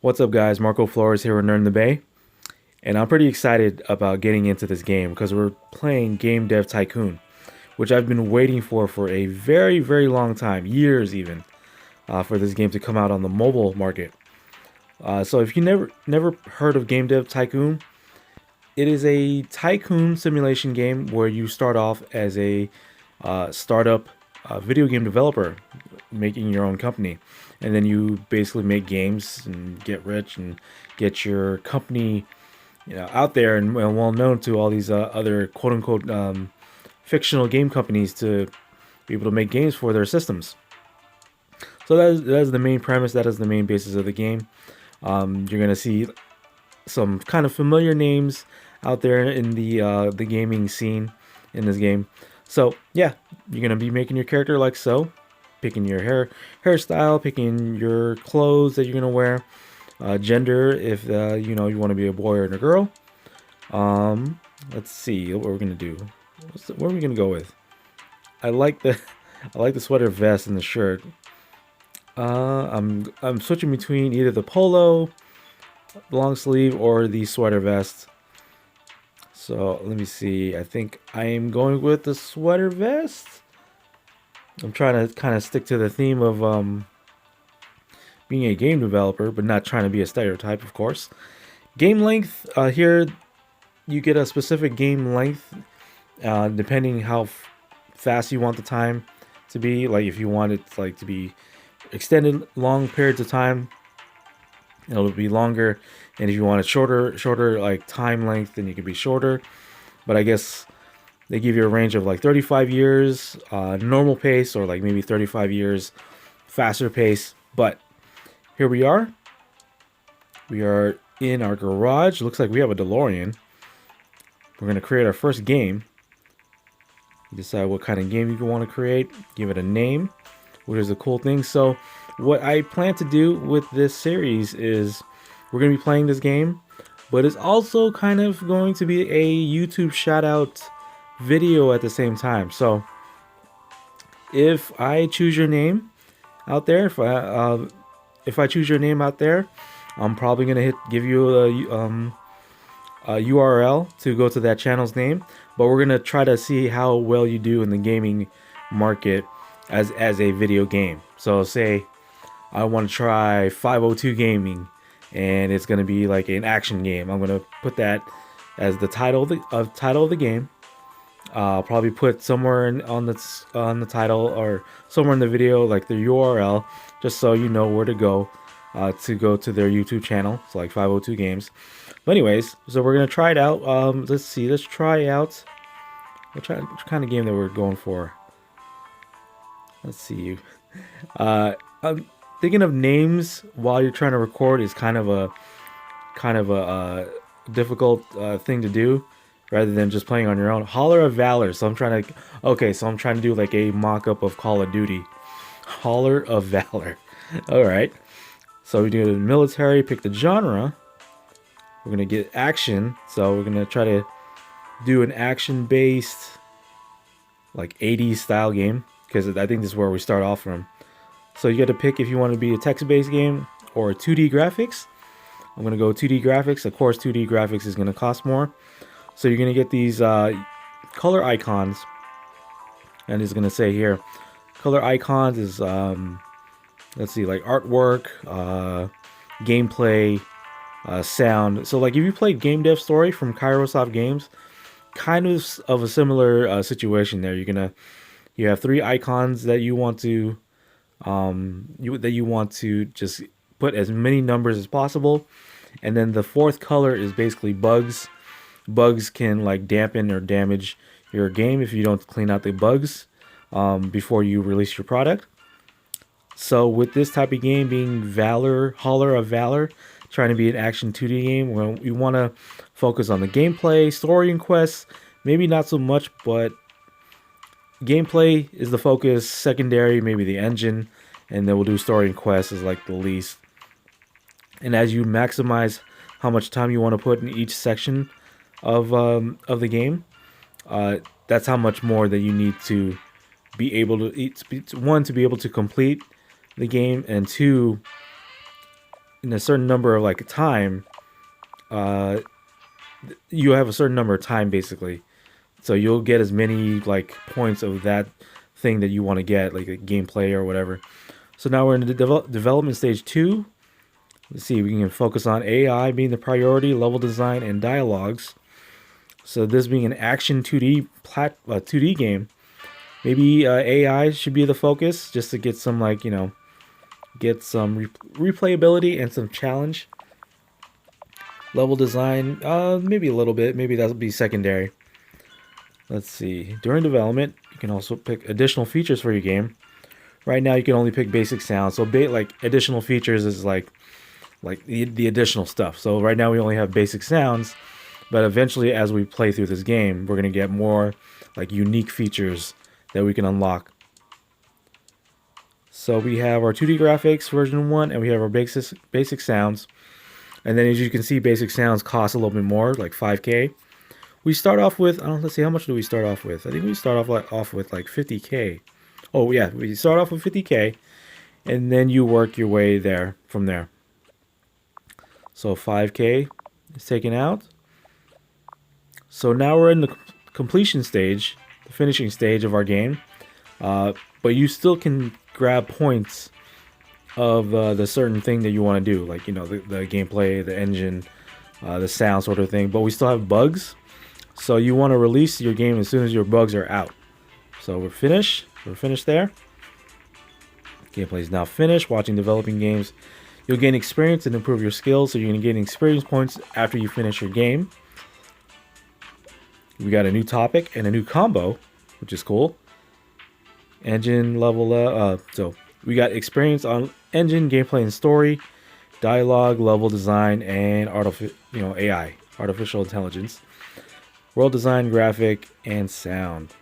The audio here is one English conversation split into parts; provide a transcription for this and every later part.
What's up, guys? Marco Flores here with Nerd in the Bay, and I'm pretty excited about getting into this game because we're playing Game Dev Tycoon, which I've been waiting for a very, very long time, years even, for this game to come out on the mobile market. So if you never heard of Game Dev Tycoon, it is a tycoon simulation game where you start off as a startup video game developer, making your own company, and then you basically make games and get rich and get your company, out there and well known to all these other quote unquote fictional game companies to be able to make games for their systems. So that is the main premise. That is the main basis of the game. You're gonna see some kind of familiar names out there in the gaming scene in this game. So yeah, you're gonna be making your character like so, picking your hairstyle, picking your clothes that you're gonna wear, gender if you want to be a boy or a girl. Let's see what we're gonna do. What are we gonna go with? I like the I like the sweater vest and the shirt. I'm switching between either the polo long sleeve or the sweater vest. So let me see. I think I am going with the sweater vest. I'm trying to kind of stick to the theme of being a game developer, but not trying to be a stereotype, of course. Game length here, you get a specific game length depending how fast you want the time to be. Like if you want it like to be extended long periods of time, it'll be longer, and if you want it shorter like time length, then you can be shorter. But I guess they give you a range of like 35 years normal pace, or like maybe 35 years faster pace. But here we are in our garage. Looks like we have a DeLorean. We're going to create our first game. You decide what kind of game you want to create, give it a name, which is a cool thing. So what I plan to do with this series is we're going to be playing this game, but it's also kind of going to be a YouTube shout out video at the same time. So if I choose your name out there, if I choose your name out there, I'm probably gonna give you a URL to go to that channel's name. But we're gonna try to see how well you do in the gaming market as a video game. So say I want to try 502 Gaming, and it's gonna be like an action game. I'm gonna put that as the title of the game. I'll probably put somewhere on the title or somewhere in the video like the URL, just so you know where to go to their YouTube channel. It's like 502 Games. But anyways, so we're gonna try it out. Let's see. Let's try out what kind of game that we're going for. Let's see. I'm thinking of names while you're trying to record is kind of a difficult thing to do, rather than just playing on your own. Holler of Valor. So I'm trying to do like a mock-up of Call of Duty. Holler of Valor. All right. So we do the military, pick the genre. We're going to get action. So we're going to try to do an action-based like 80s style game, because I think this is where we start off from. So you got to pick if you want to be a text-based game or 2D graphics. I'm going to go 2D graphics. Of course, 2D graphics is going to cost more. So you're going to get these color icons. And it's going to say here, color icons is, let's see, like artwork, gameplay, sound. So like if you played Game Dev Story from Kairosoft Games, kind of a similar situation there. You have three icons that you want to just put as many numbers as possible. And then the fourth color is basically bugs. Bugs can like dampen or damage your game if you don't clean out the bugs before you release your product. So with this type of game being Holler of Valor, trying to be an action 2D game, we want to focus on the gameplay, story, and quests. Maybe not so much, but gameplay is the focus. Secondary, maybe the engine, and then we'll do story and quests as like the least. And as you maximize how much time you want to put in each section of the game, that's how much more that you need to be able to one, to be able to complete the game, and two, in a certain number of like time, uh, you have a certain number of time basically. So you'll get as many like points of that thing that you want to get, like a gameplay or whatever. So now we're in the development stage 2. Let's see, we can focus on AI being the priority, level design, and dialogues. So this being an action 2D game, maybe AI should be the focus, just to get some like get some replayability and some challenge. Level design, maybe a little bit. Maybe that'll be secondary. Let's see. During development, you can also pick additional features for your game. Right now, you can only pick basic sound. So, like additional features is like the additional stuff. So right now we only have basic sounds, but eventually, as we play through this game, we're gonna get more like unique features that we can unlock. So we have our 2D graphics version 1, and we have our basic sounds. And then as you can see, basic sounds cost a little bit more, like 5K. We start off with, let's see, how much do we start off with? I think we start off with like 50K. Oh yeah, we start off with 50K, and then you work your way there from there. So 5K is taken out. So now we're in the completion stage, the finishing stage of our game. But you still can grab points of the certain thing that you want to do, like the gameplay, the engine, the sound sort of thing. But we still have bugs, so you want to release your game as soon as your bugs are out. So we're finished. We're finished there. Gameplay is now finished. Watching developing games, you'll gain experience and improve your skills. So you're going to gain experience points after you finish your game. We got a new topic and a new combo, which is cool. Engine level. So we got experience on engine, gameplay, and story, dialogue, level design, and AI, artificial intelligence, world design, graphic, and sound.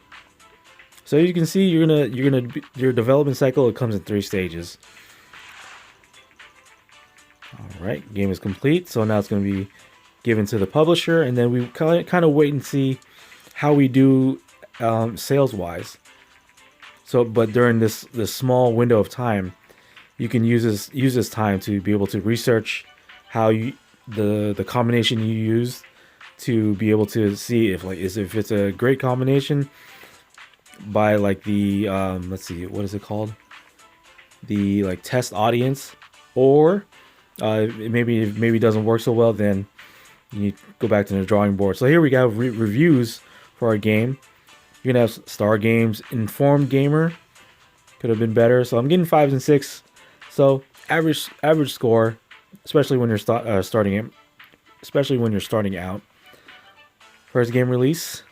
So you can see your development cycle. It comes in 3 stages. All right, game is complete. So now it's going to be given to the publisher, and then we kind of wait and see how we do sales wise. So, but during this small window of time, you can use this time to be able to research how the combination you use to be able to see if it's a great combination by like the let's see, what is it called, the like test audience, or maybe it doesn't work so well, then you need to go back to the drawing board. So here we got reviews for our game. You're gonna have Star Games Informed Gamer, could have been better. So I'm getting 5s and 6. So average score, especially when you're starting out. First game release,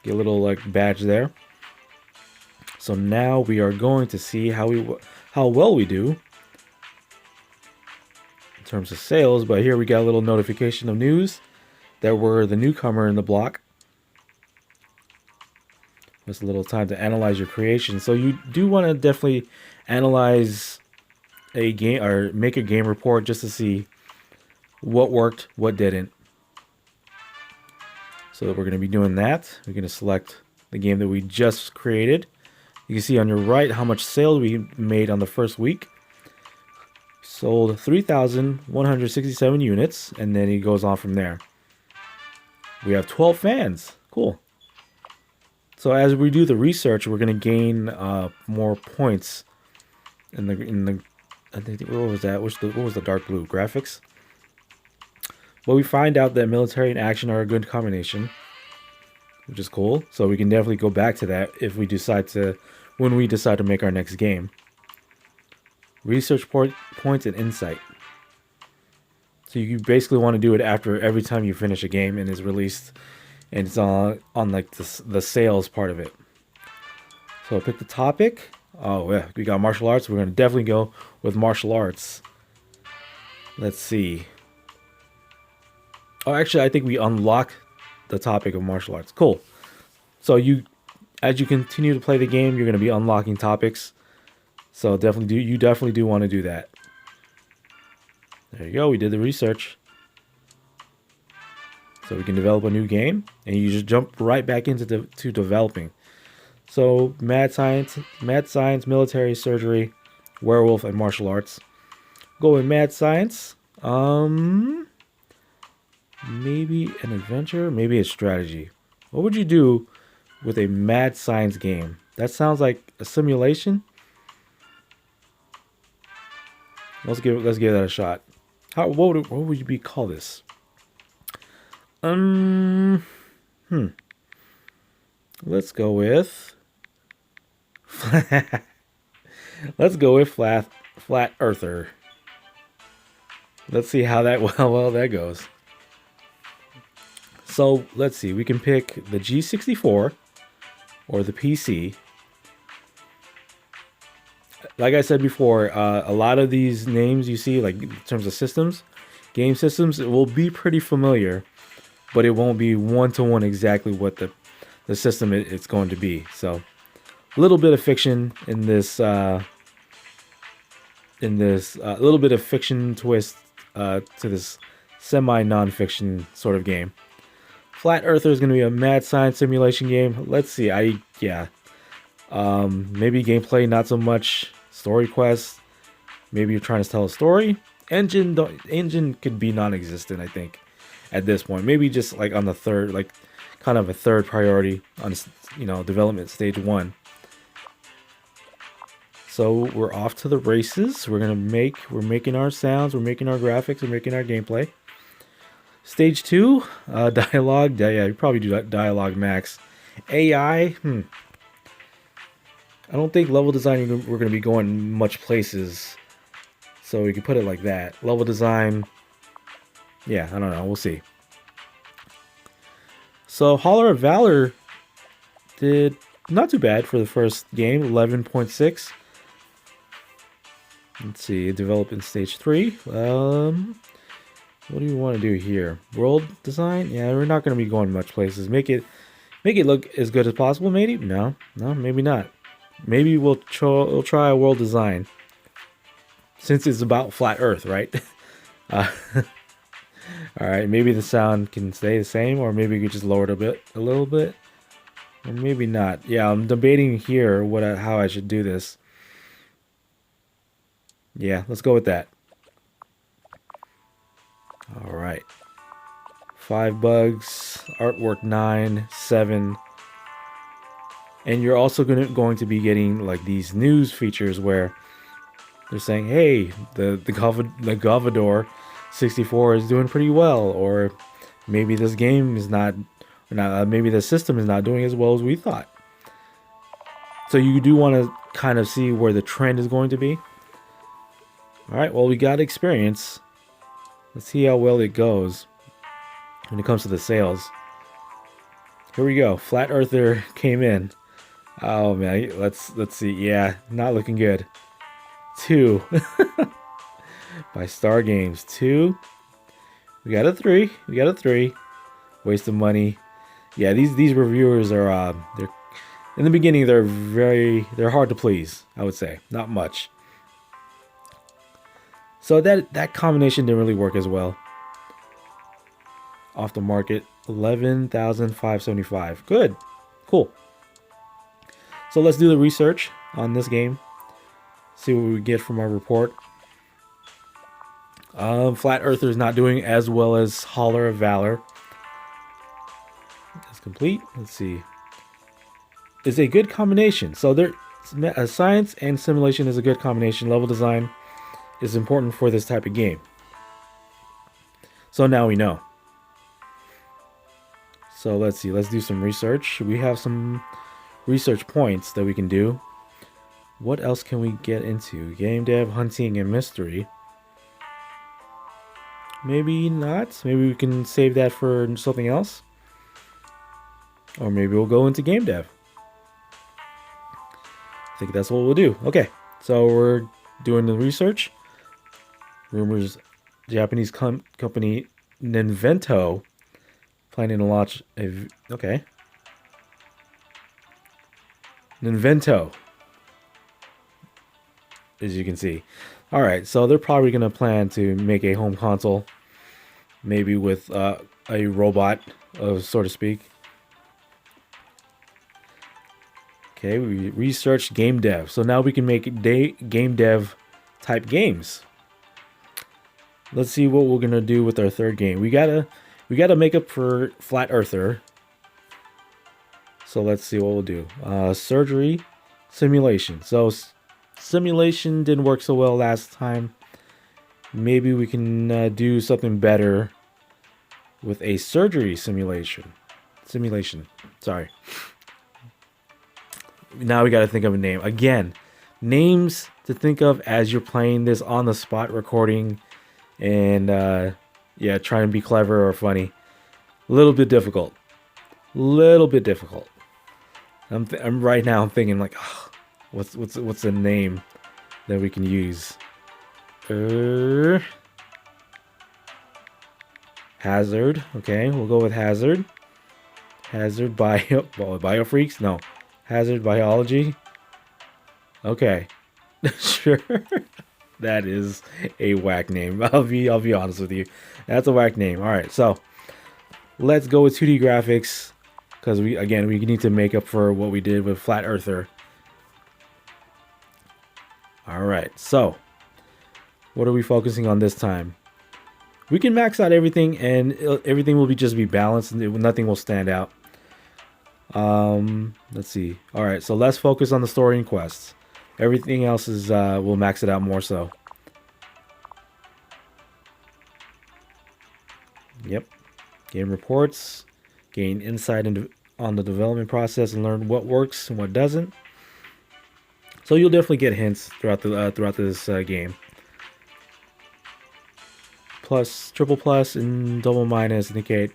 get a little like badge there. So now we are going to see how well we do in terms of sales. But here we got a little notification of news that we're the newcomer in the block. Just a little time to analyze your creation. So you do want to definitely analyze a game or make a game report just to see what worked, what didn't. So we're going to be doing that. We're going to select the game that we just created. You can see on your right how much sales we made on the first week. Sold 3,167 units, and then it goes on from there. We have 12 fans. Cool. So as we do the research, we're going to gain more points in the I think, what was that? What was the dark blue? Graphics? Well, we find out that military and action are a good combination, which is cool. So we can definitely go back to that if we decide to, when we decide to make our next game. Research points and insight. So you basically want to do it after every time you finish a game and is released, and it's on like the sales part of it. So I'll pick the topic. Oh yeah, we got martial arts. We're going to definitely go with martial arts. Let's see. Oh, actually, I think we unlock the topic of martial arts. Cool. So as you continue to play the game, you're going to be unlocking topics. So you definitely do want to do that. There you go. We did the research. So we can develop a new game, and you just jump right back into developing. So mad science, military, surgery, werewolf, and martial arts. Go with mad science. Maybe an adventure, maybe a strategy. What would you do with a mad science game? That sounds like a simulation. Let's give that a shot. What would you be call this? Um, let's go with let's go with flat earther. Let's see how that well that goes. So let's see. We can pick the G64 or the PC. Like I said before, a lot of these names you see, like in terms of systems, game systems, it will be pretty familiar, but it won't be one to one exactly what the system it's going to be. So a little bit of fiction in this little bit of fiction twist to this semi non-fiction sort of game. Flat Earther is going to be a mad science simulation game. Let's see. Maybe gameplay, not so much. Story quests. Maybe you're trying to tell a story. Engine could be non-existent, I think, at this point. Maybe just like on the third, like kind of a third priority on development stage 1. So we're off to the races. We're making our sounds, we're making our graphics, we're making our gameplay. Stage 2, dialogue. Yeah, you probably do that dialogue max. AI, I don't think level design we're going to be going much places. So we can put it like that. Level design, yeah, I don't know. We'll see. So Holler of Valor did not too bad for the first game, 11.6. Let's see, develop in stage 3. What do you want to do here? World design? Yeah, we're not going to be going much places. Make it look as good as possible, maybe? No, maybe not. Maybe we'll try a world design. Since it's about flat Earth, right? All right, maybe the sound can stay the same, or maybe we could just lower it a little bit, or maybe not. Yeah, I'm debating here how I should do this. Yeah, let's go with that. All right. 5 bugs, artwork 9, 7. And you're also going to be getting like these news features where they're saying, hey, the Govador 64 is doing pretty well, or maybe this game is not, maybe the system is not doing as well as we thought. So you do want to kind of see where the trend is going to be. All right, well, we got experience. Let's see how well it goes when it comes to the sales. Here we go. Flat Earther came in. Oh man, let's see. Yeah, not looking good. 2 by Star Games. 2. We got a 3. Waste of money. Yeah, these reviewers are they're in the beginning they're hard to please, I would say. Not much. So that combination didn't really work as well. Off the market, 11,575. Good. Cool. So let's do the research on this game. See what we get from our report. Flat Earther is not doing as well as Holler of Valor. That's complete. Let's see. It's a good combination. So science and simulation is a good combination. Level design is important for this type of game. So now we know. So let's see. Let's do some research. We have some research points that we can do. What else can we get into? Game dev, hunting, and mystery. Maybe not. Maybe we can save that for something else. Or maybe we'll go into game dev. I think that's what we'll do. Okay, so we're doing the research. Rumors, Japanese company Ninvento planning to launch okay. Ninvento, as you can see. All right, so they're probably going to plan to make a home console, maybe with a robot, so to speak. Okay, we researched game dev. So now we can make game dev type games. let's see what we're gonna do with our third game. We gotta make up for Flat Earther. So let's see what we'll do. Surgery, simulation. So simulation didn't work so well last time. Maybe we can do something better with a surgery simulation. Sorry. Now we got to think of a name. Again, names to think of as you're playing this on the spot recording. And yeah, try and be clever or funny. A little bit difficult. I'm right now. I'm thinking like, oh, what's a name that we can use? Hazard. Okay, we'll go with hazard. Hazard biofreaks. No, hazard biology. Okay, sure. That is a whack name. I'll be honest with you. That's a whack name. All right, so let's go with 2D graphics because we need to make up for what we did with Flat Earther. All right, so what are we focusing on this time? We can max out everything, and everything will just be balanced, and nothing will stand out. Let's see. All right, so let's focus on the story and quests. Everything else is we'll max it out more so. Yep. Game reports, gain insight on the development process, and learn what works and what doesn't. So you'll definitely get hints throughout this game. Plus, triple plus, and double minus indicate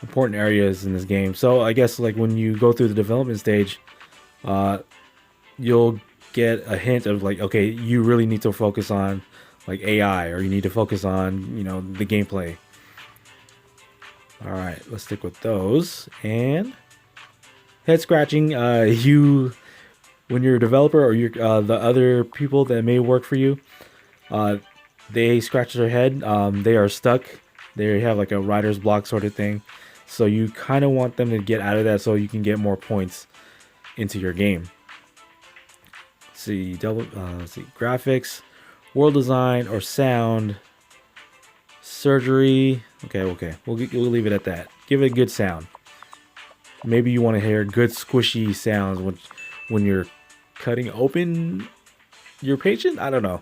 important areas in this game. So I guess like when you go through the development stage, you'll get a hint of like, okay, you really need to focus on like AI, or you need to focus on, you know, the gameplay. All right, let's stick with those. And head scratching. When you're a developer or you're the other people that may work for you, they scratch their head. They are stuck. They have like a writer's block sort of thing. So you kind of want them to get out of that so you can get more points into your game. Let's see, graphics, world design, or sound. Surgery. Okay. We'll leave it at that. Give it a good sound. Maybe you want to hear good squishy sounds when you're cutting open your patient. I don't know.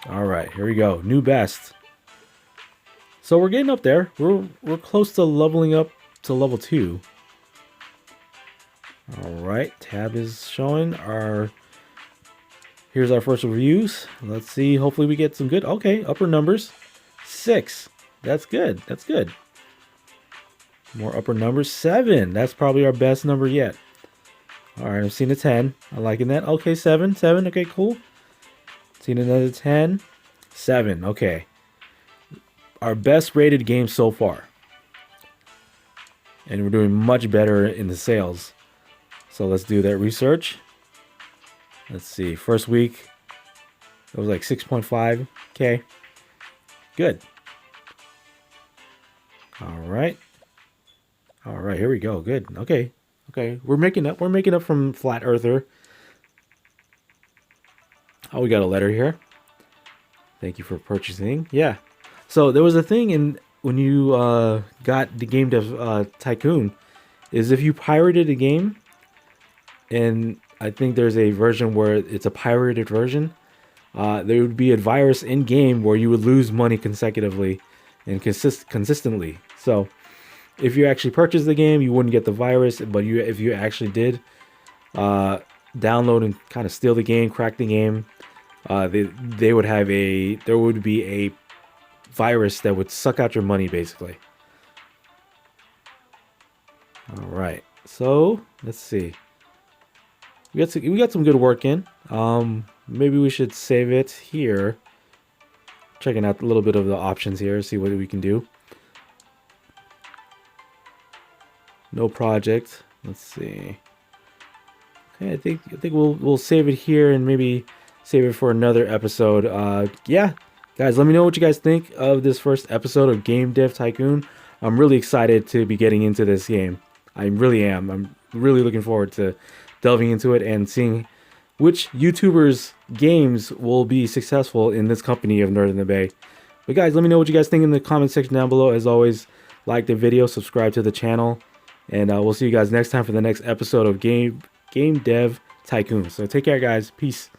All right, here we go. New best. So we're getting up there. We're close to leveling up to level 2. All right, tab is showing here's our first reviews. Let's see. Hopefully we get some good. Okay, upper numbers. 6. That's good. That's good. More upper numbers. 7. That's probably our best number yet. All right, I've seen a 10. I'm liking that. Okay, 7. Okay, cool. Seen another 10. 7. Okay. Our best rated game so far. And we're doing much better in the sales. So let's do that research. Let's see. First week, it was like 6.5K. Good. All right. Here we go. Good. Okay. We're making up from Flat Earther. Oh, we got a letter here. Thank you for purchasing. Yeah. So there was a thing when you got the Game Dev Tycoon, is if you pirated a game, and I think there's a version where it's a pirated version, there would be a virus in game where you would lose money consecutively and consistently. So if you actually purchased the game, you wouldn't get the virus, but if you actually did download and kind of steal the game, crack the game, there would be a virus that would suck out your money basically. All right, so let's see. We got some good work in. Maybe we should save it here. Checking out a little bit of the options here, see what we can do. No project. Let's see. Okay, I think we'll save it here and maybe save it for another episode. Yeah, guys, let me know what you guys think of this first episode of Game Dev Tycoon. I'm really excited to be getting into this game. I really am. I'm really looking forward to delving into it and seeing which YouTubers' games will be successful in this company of Nerd in the Bay. But guys, let me know what you guys think in the comment section down below. As always, like the video, subscribe to the channel, and we'll see you guys next time for the next episode of Game Dev Tycoon. So take care, guys. Peace.